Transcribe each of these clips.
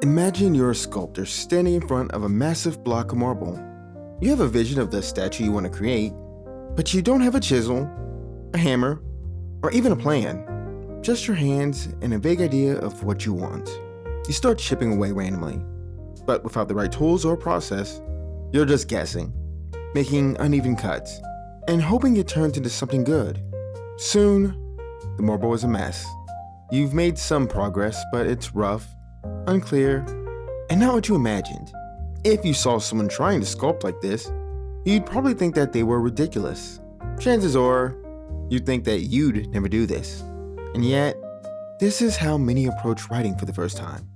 Imagine you're a sculptor standing in front of a massive block of marble. You have a vision of the statue you want to create, but you don't have a chisel, a hammer, or even a plan. Just your hands and a vague idea of what you want. You start chipping away randomly, but without the right tools or process, you're just guessing, making uneven cuts, and hoping it turns into something good. Soon, the marble is a mess. You've made some progress, but it's rough, unclear, and not what you imagined. If you saw someone trying to sculpt like this, you'd probably think that they were ridiculous. Chances are, you'd think that you'd never do this. And yet, this is how many approach writing for the first time.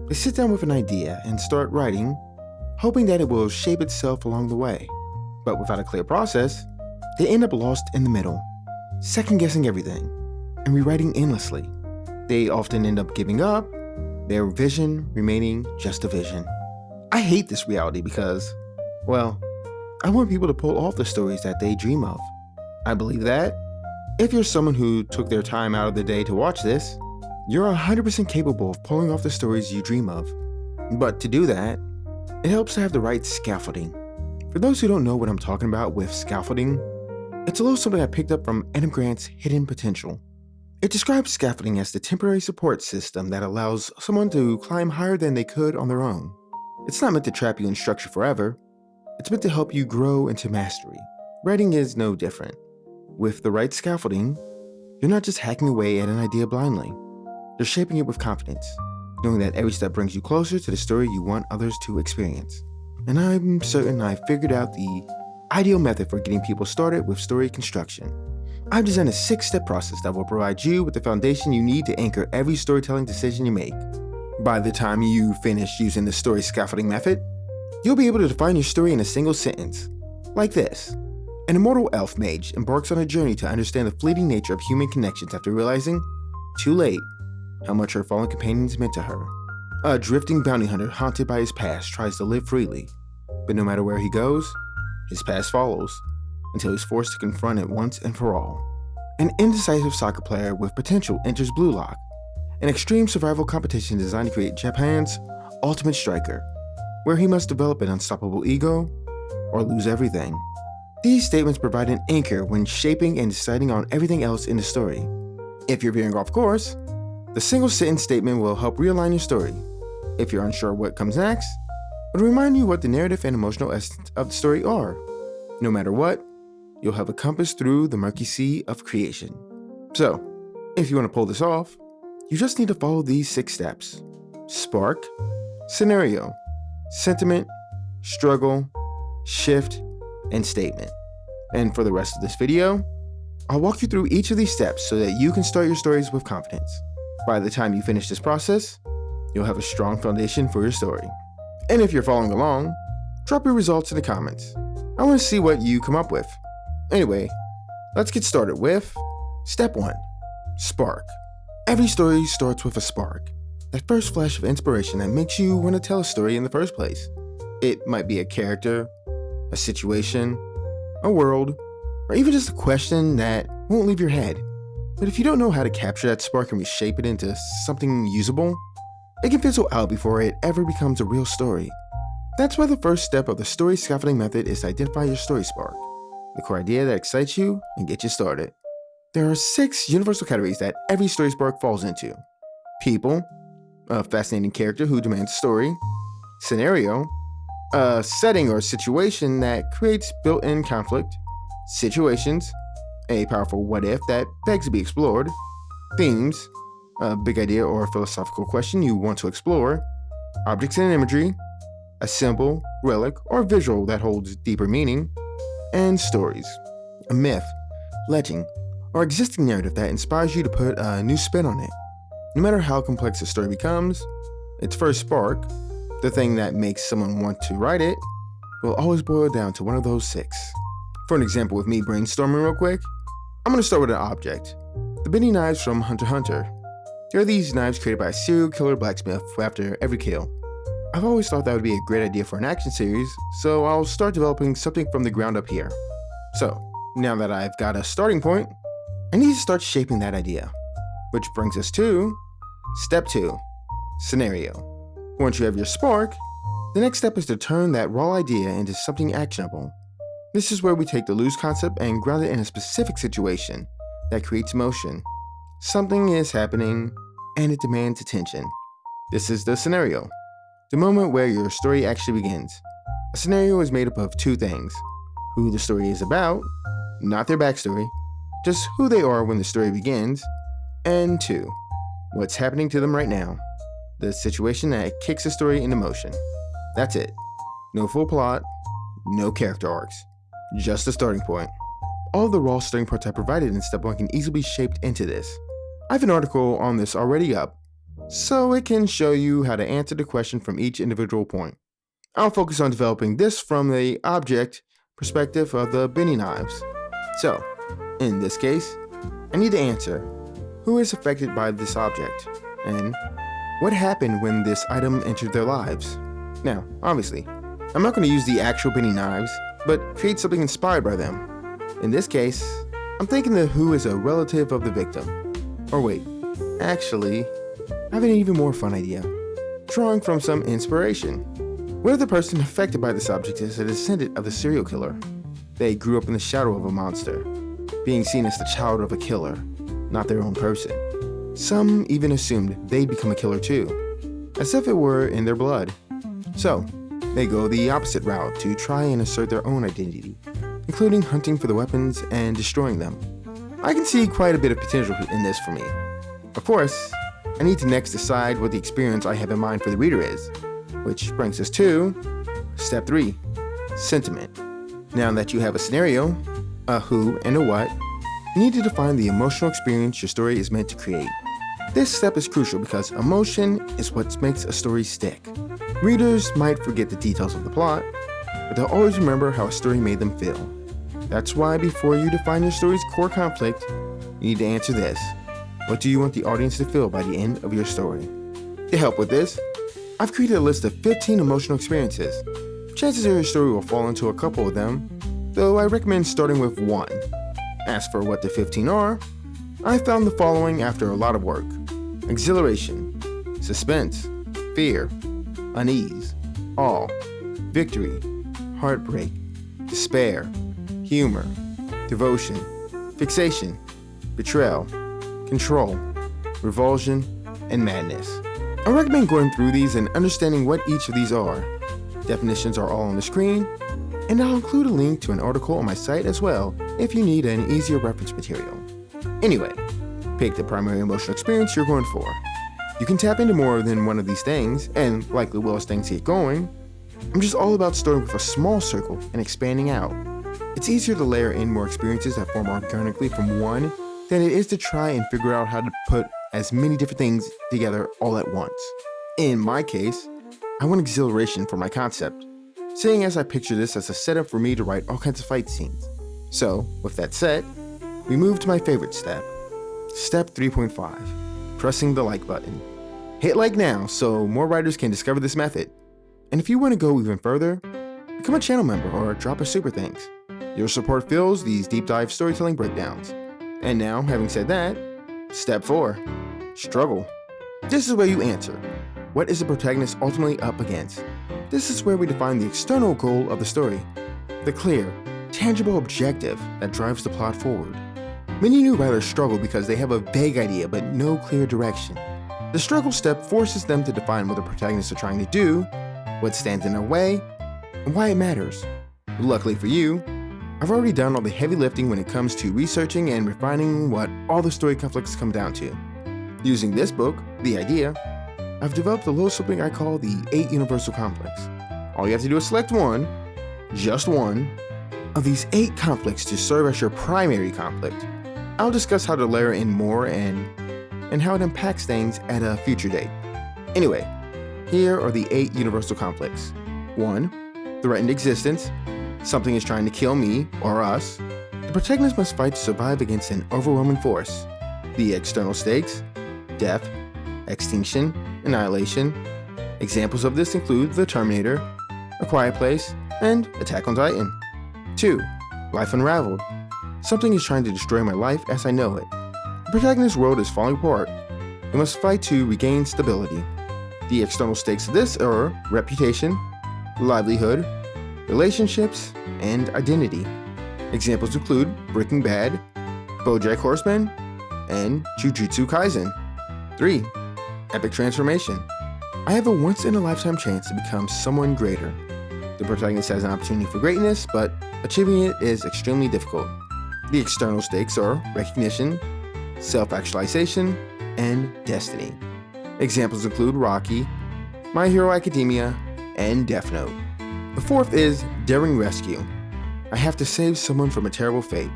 They sit down with an idea and start writing, hoping that it will shape itself along the way. But without a clear process, they end up lost in the middle, second-guessing everything, and rewriting endlessly. They often end up giving up, their vision remaining just a vision. I hate this reality because, well, I want people to pull off the stories that they dream of. I believe that if you're someone who took their time out of the day to watch this, you're 100% capable of pulling off the stories you dream of. But to do that, it helps to have the right scaffolding. For those who don't know what I'm talking about with scaffolding, it's a little something I picked up from Adam Grant's Hidden Potential. It describes scaffolding as the temporary support system that allows someone to climb higher than they could on their own. It's not meant to trap you in structure forever. It's meant to help you grow into mastery. Writing is no different. With the right scaffolding, you're not just hacking away at an idea blindly. You're shaping it with confidence, knowing that every step brings you closer to the story you want others to experience. And I'm certain I figured out the ideal method for getting people started with story construction. I've designed a 6-step process that will provide you with the foundation you need to anchor every storytelling decision you make. By the time you finish using the Story Scaffolding Method, you'll be able to define your story in a single sentence. Like this: an immortal elf mage embarks on a journey to understand the fleeting nature of human connections after realizing, too late, how much her fallen companions meant to her. A drifting bounty hunter haunted by his past tries to live freely, but no matter where he goes, his past follows, until he's forced to confront it once and for all. An indecisive soccer player with potential enters Blue Lock, an extreme survival competition designed to create Japan's ultimate striker, where he must develop an unstoppable ego or lose everything. These statements provide an anchor when shaping and deciding on everything else in the story. If you're veering off course, the single sentence statement will help realign your story. If you're unsure what comes next, it'll remind you what the narrative and emotional essence of the story are. No matter what, you'll have a compass through the murky sea of creation. So, if you want to pull this off, you just need to follow these 6 steps: spark, scenario, sentiment, struggle, shift, and statement. And for the rest of this video, I'll walk you through each of these steps so that you can start your stories with confidence. By the time you finish this process, you'll have a strong foundation for your story. And if you're following along, drop your results in the comments. I want to see what you come up with. Anyway, let's get started with step 1, spark. Every story starts with a spark, that first flash of inspiration that makes you want to tell a story in the first place. It might be a character, a situation, a world, or even just a question that won't leave your head. But if you don't know how to capture that spark and reshape it into something usable, it can fizzle out before it ever becomes a real story. That's why the first step of the Story Scaffolding Method is to identify your story spark, the core idea that excites you and gets you started. There are 6 universal categories that every story spark falls into: people, a fascinating character who demands a story; scenario, a setting or situation that creates built-in conflict; situations, a powerful what-if that begs to be explored; themes, a big idea or philosophical question you want to explore; objects and imagery, a symbol, relic, or visual that holds deeper meaning; and stories, a myth, legend, or existing narrative that inspires you to put a new spin on it. No matter how complex a story becomes, its first spark, the thing that makes someone want to write it, will always boil down to one of those 6. For an example with me brainstorming real quick, I'm going to start with an object: the bending knives from Hunter x Hunter. There are these knives created by a serial killer blacksmith after every kill. I've always thought that would be a great idea for an action series, so I'll start developing something from the ground up here. So, now that I've got a starting point, I need to start shaping that idea. Which brings us to step 2, scenario. Once you have your spark, the next step is to turn that raw idea into something actionable. This is where we take the loose concept and ground it in a specific situation that creates emotion. Something is happening and it demands attention. This is the scenario, the moment where your story actually begins. A scenario is made up of two things: who the story is about, not their backstory, just who they are when the story begins, and two, what's happening to them right now, the situation that kicks the story into motion. That's it. No full plot, no character arcs, just a starting point. All of the raw starting parts I provided in step 1 can easily be shaped into this. I have an article on this already up, so it can show you how to answer the question from each individual point. I'll focus on developing this from the object perspective of the Benny knives. So, in this case, I need to answer who is affected by this object, and what happened when this item entered their lives. Now, obviously, I'm not going to use the actual Benny knives, but create something inspired by them. In this case, I'm thinking the who is a relative of the victim. Or wait, actually, I have an even more fun idea. Drawing from some inspiration. What if the person affected by this object is a descendant of the serial killer? They grew up in the shadow of a monster, being seen as the child of a killer, not their own person. Some even assumed they'd become a killer too, as if it were in their blood. So, they go the opposite route to try and assert their own identity, including hunting for the weapons and destroying them. I can see quite a bit of potential in this for me. Of course, I need to next decide what the experience I have in mind for the reader is, which brings us to step 3, sentiment. Now that you have a scenario, a who and a what, you need to define the emotional experience your story is meant to create. This step is crucial because emotion is what makes a story stick. Readers might forget the details of the plot, but they'll always remember how a story made them feel. That's why before you define your story's core conflict, you need to answer this: what do you want the audience to feel by the end of your story? To help with this, I've created a list of 15 emotional experiences. Chances are your story will fall into a couple of them, though I recommend starting with one. As for what the 15 are, I found the following after a lot of work: exhilaration, suspense, fear, unease, awe, victory, heartbreak, despair, humor, devotion, fixation, betrayal, control, revulsion, and madness. I recommend going through these and understanding what each of these are. Definitions are all on the screen, and I'll include a link to an article on my site as well if you need an easier reference material. Anyway, pick the primary emotional experience you're going for. You can tap into more than one of these things, and likely will as things get going. I'm just all about starting with a small circle and expanding out. It's easier to layer in more experiences that form organically from one than it is to try and figure out how to put as many different things together all at once. In my case, I want exhilaration for my concept, seeing as I picture this as a setup for me to write all kinds of fight scenes. So, with that said, we move to my favorite step. Step 3.5, pressing the like button. Hit like now so more writers can discover this method. And if you want to go even further, become a channel member or drop a super thanks. Your support fuels these deep dive storytelling breakdowns. And now, having said that, step 4, struggle. This is where you answer. What is the protagonist ultimately up against? This is where we define the external goal of the story, the clear, tangible objective that drives the plot forward. Many new writers struggle because they have a vague idea but no clear direction. The struggle step forces them to define what the protagonists are trying to do, what stands in their way, and why it matters. Luckily for you, I've already done all the heavy lifting when it comes to researching and refining what all the story conflicts come down to. Using this book, The Idea, I've developed a little something I call the 8 universal conflicts. All you have to do is select one, just one, of these 8 conflicts to serve as your primary conflict. I'll discuss how to layer in more and how it impacts things at a future date. Anyway, here are the 8 universal conflicts. 1. Threatened existence. Something is trying to kill me or us. The protagonist must fight to survive against an overwhelming force. The external stakes: death, extinction, annihilation. Examples of this include The Terminator, A Quiet Place, and Attack on Titan. 2. Life unraveled. Something is trying to destroy my life as I know it. The protagonist's world is falling apart. They must fight to regain stability. The external stakes of this are reputation, livelihood, relationships, and identity. Examples include Breaking Bad, BoJack Horseman, and Jujutsu Kaisen. 3. Epic transformation. I have a once-in-a-lifetime chance to become someone greater. The protagonist has an opportunity for greatness, but achieving it is extremely difficult. The external stakes are recognition, self-actualization, and destiny. Examples include Rocky, My Hero Academia, and Death Note. The 4th is daring rescue. I have to save someone from a terrible fate.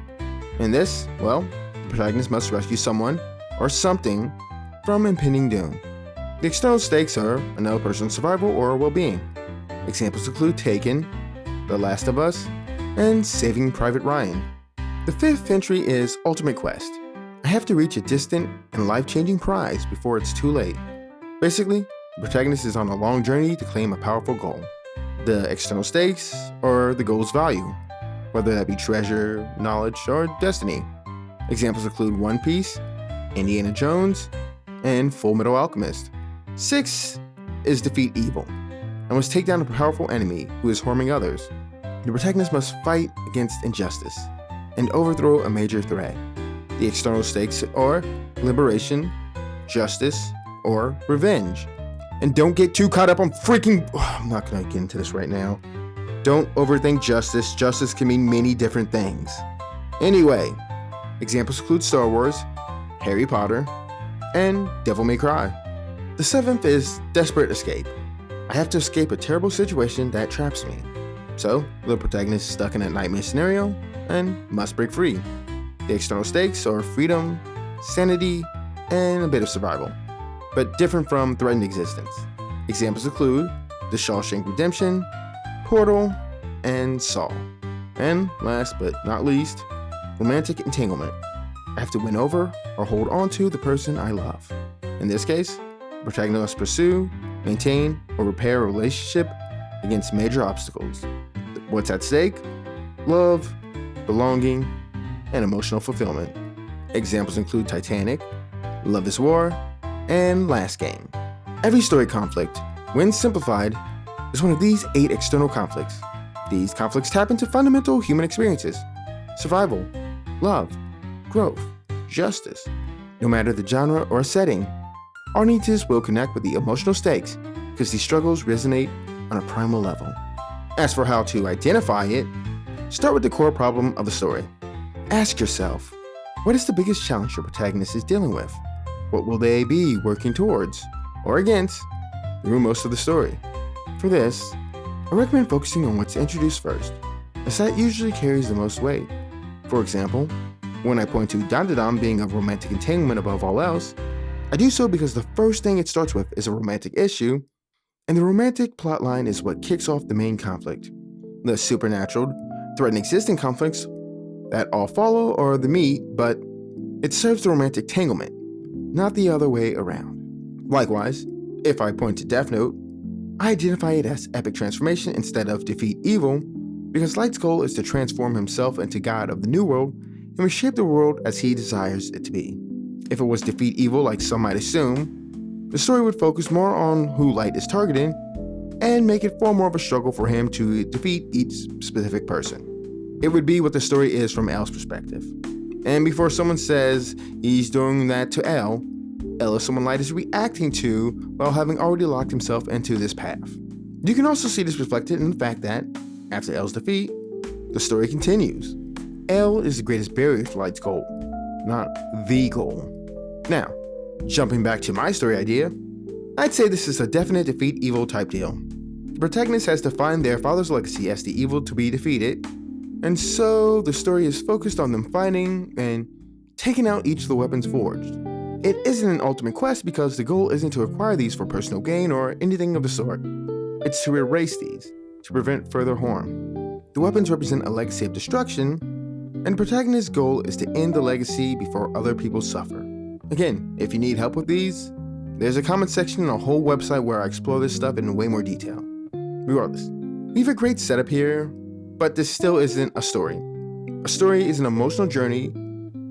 In this, well, the protagonist must rescue someone or something from impending doom. The external stakes are another person's survival or well-being. Examples include Taken, The Last of Us, and Saving Private Ryan. The 5th entry is ultimate quest. I have to reach a distant and life-changing prize before it's too late. Basically, the protagonist is on a long journey to claim a powerful goal. The external stakes are the goal's value, whether that be treasure, knowledge, or destiny. Examples include One Piece, Indiana Jones, and Full Metal Alchemist. 6 is defeat evil. I must take down a powerful enemy who is harming others. The protagonist must fight against injustice and overthrow a major threat. The external stakes are liberation, justice, or revenge. And don't get too caught up on I'm not gonna get into this right now. Don't overthink justice. Justice can mean many different things. Anyway, examples include Star Wars, Harry Potter, and Devil May Cry. The 7th is desperate escape. I have to escape a terrible situation that traps me. So, the protagonist is stuck in a nightmare scenario and must break free. The external stakes are freedom, sanity, and a bit of survival, but different from threatened existence. Examples include The Shawshank Redemption, Portal, and Saw. And last but not least, romantic entanglement. I have to win over or hold on to the person I love. In this case, the protagonist must pursue, maintain, or repair a relationship against major obstacles. What's at stake? Love, belonging, and emotional fulfillment. Examples include Titanic, Love is War, and Last Game. Every story conflict, when simplified, is one of these 8 external conflicts. These conflicts tap into fundamental human experiences: survival, love, growth, justice. No matter the genre or setting, audiences will connect with the emotional stakes because these struggles resonate on a primal level. As for how to identify it, start with the core problem of the story. Ask yourself, what is the biggest challenge your protagonist is dealing with? What will they be working towards or against through most of the story? For this, I recommend focusing on what's introduced first, as that usually carries the most weight. For example, when I point to Dandadan being a romantic entanglement above all else, I do so because the first thing it starts with is a romantic issue, and the romantic plotline is what kicks off the main conflict. The supernatural, threatened existing conflicts that all follow are the meat, but it serves the romantic tanglement, not the other way around. Likewise, if I point to Death Note, I identify it as epic transformation instead of defeat evil, because Light's goal is to transform himself into God of the New World and reshape the world as he desires it to be. If it was defeat evil like some might assume, the story would focus more on who Light is targeting and make it far more of a struggle for him to defeat each specific person. It would be what the story is from L's perspective. And before someone says he's doing that to L is someone Light is reacting to while having already locked himself into this path. You can also see this reflected in the fact that, after L's defeat, the story continues. L is the greatest barrier to Light's goal, not the goal. Now, jumping back to my story idea, I'd say this is a definite defeat evil type deal. The protagonist has to find their father's legacy as the evil to be defeated, and so the story is focused on them fighting and taking out each of the weapons forged. It isn't an ultimate quest because the goal isn't to acquire these for personal gain or anything of the sort. It's to erase these, to prevent further harm. The weapons represent a legacy of destruction, and the protagonist's goal is to end the legacy before other people suffer. Again, if you need help with these, there's a comment section and a whole website where I explore this stuff in way more detail. Regardless, we have a great setup here, but this still isn't a story. A story is an emotional journey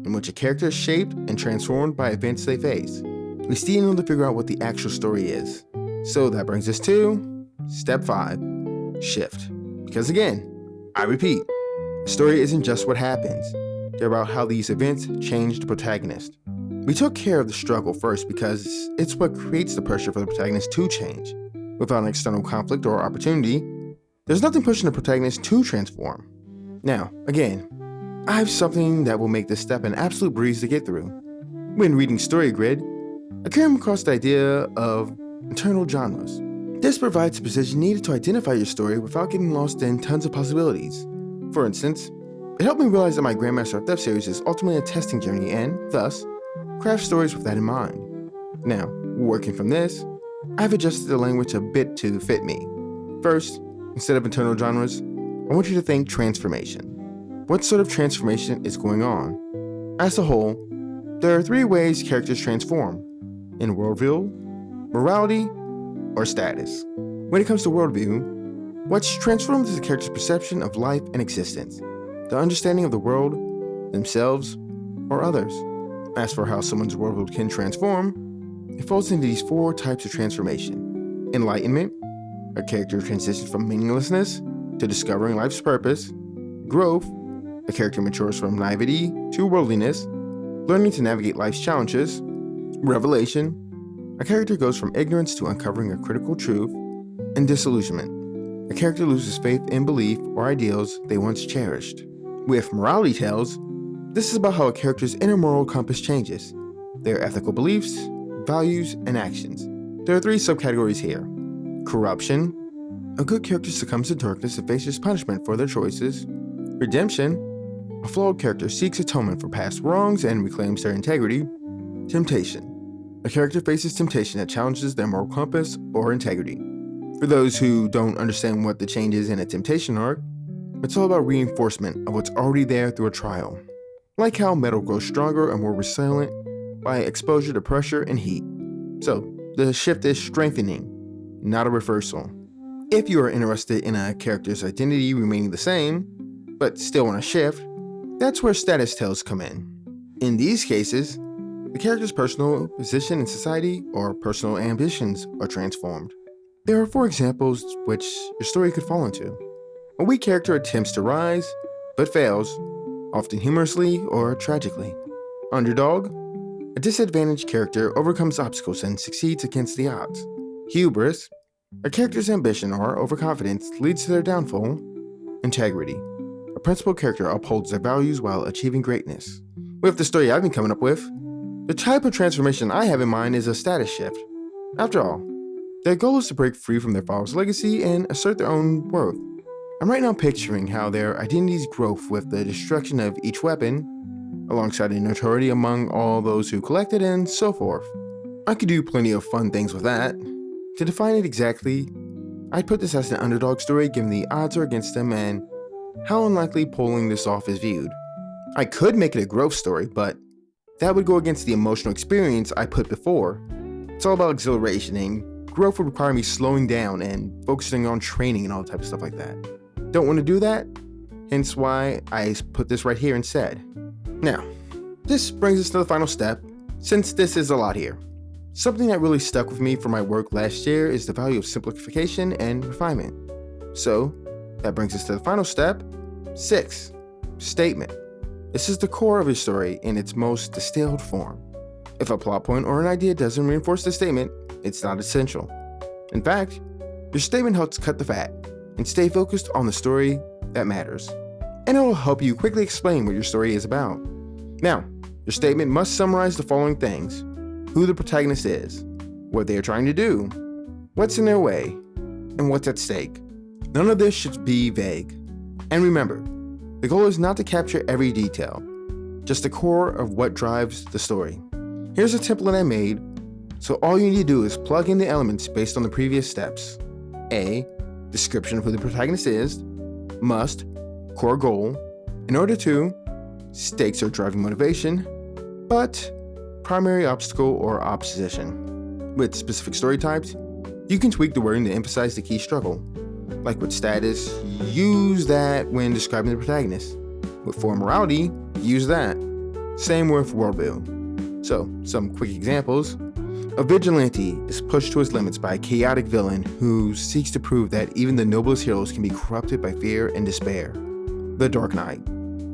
in which a character is shaped and transformed by events they face. We still need to figure out what the actual story is. So that brings us to step 5, shift. Because again, I repeat, the story isn't just what happens. They're about how these events change the protagonist. We took care of the struggle first because it's what creates the pressure for the protagonist to change. Without an external conflict or opportunity, there's nothing pushing the protagonist to transform. Now, again, I have something that will make this step an absolute breeze to get through. When reading Story Grid, I came across the idea of internal genres. This provides the precision needed to identify your story without getting lost in tons of possibilities. For instance, it helped me realize that my Grandmaster of Theft series is ultimately a testing journey and, thus, craft stories with that in mind. Now, working from this, I've adjusted the language a bit to fit me. First, instead of internal genres, I want you to think transformation. What sort of transformation is going on? As a whole, there are 3 ways characters transform: in worldview, morality, or status. When it comes to worldview, what's transformed is the character's perception of life and existence, the understanding of the world, themselves, or others. As for how someone's worldview can transform, it falls into these 4 types of transformation. Enlightenment, a character transitions from meaninglessness to discovering life's purpose. Growth, a character matures from naivety to worldliness, learning to navigate life's challenges. Revelation, a character goes from ignorance to uncovering a critical truth. And disillusionment, a character loses faith in belief or ideals they once cherished. With morality tales, this is about how a character's inner moral compass changes, their ethical beliefs, values, and actions. There are 3 subcategories here. Corruption, a good character succumbs to darkness and faces punishment for their choices. Redemption, a flawed character seeks atonement for past wrongs and reclaims their integrity. Temptation, a character faces temptation that challenges their moral compass or integrity. For those who don't understand what the change is in a temptation arc, it's all about reinforcement of what's already there through a trial. Like how metal grows stronger and more resilient by exposure to pressure and heat. So, the shift is strengthening, not a reversal. If you are interested in a character's identity remaining the same, but still on a shift, that's where status tales come in. In these cases, the character's personal position in society or personal ambitions are transformed. There are 4 examples which your story could fall into. A weak character attempts to rise, but fails, often humorously or tragically. Underdog, a disadvantaged character overcomes obstacles and succeeds against the odds. Hubris, a character's ambition or overconfidence leads to their downfall. Integrity, a principal character upholds their values while achieving greatness. With the story I've been coming up with, the type of transformation I have in mind is a status shift. After all, their goal is to break free from their father's legacy and assert their own worth. I'm right now picturing how their identities grow with the destruction of each weapon, alongside a notoriety among all those who collect it, and so forth. I could do plenty of fun things with that. To define it exactly, I'd put this as an underdog story given the odds are against them and how unlikely pulling this off is viewed. I could make it a growth story, but that would go against the emotional experience I put before. It's all about exhilaration, and growth would require me slowing down and focusing on training and all type of stuff like that. Don't want to do that, hence why I put this right here instead. Now, this brings us to the final step, since this is a lot here. Something that really stuck with me for my work last year is the value of simplification and refinement. So, that brings us to the final step, 6, statement. This is the core of your story in its most distilled form. If a plot point or an idea doesn't reinforce the statement, it's not essential. In fact, your statement helps cut the fat and stay focused on the story that matters. And it will help you quickly explain what your story is about. Now, your statement must summarize the following things: who the protagonist is, what they are trying to do, what's in their way, and what's at stake. None of this should be vague. And remember, the goal is not to capture every detail, just the core of what drives the story. Here's a template I made, so all you need to do is plug in the elements based on the previous steps. A, description of who the protagonist is. Must, core goal. In order to, stakes or driving motivation. But, primary obstacle or opposition. With specific story types, you can tweak the wording to emphasize the key struggle. Like with status, use that when describing the protagonist. With for morality, use that. Same with worldview. So, some quick examples. A vigilante is pushed to his limits by a chaotic villain who seeks to prove that even the noblest heroes can be corrupted by fear and despair. The Dark Knight.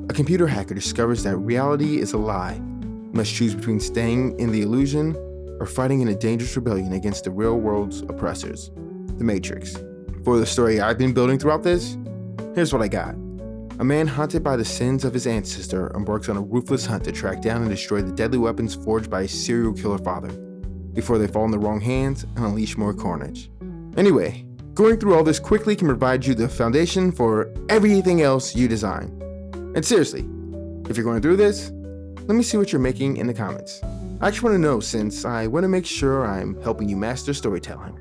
A computer hacker discovers that reality is a lie. He must choose between staying in the illusion or fighting in a dangerous rebellion against the real world's oppressors. The Matrix. For the story I've been building throughout this, here's what I got. A man haunted by the sins of his ancestor embarks on a ruthless hunt to track down and destroy the deadly weapons forged by his serial killer father, before they fall in the wrong hands and unleash more carnage. Anyway, going through all this quickly can provide you the foundation for everything else you design. And seriously, if you're going through this, let me see what you're making in the comments. I actually want to know, since I want to make sure I'm helping you master storytelling.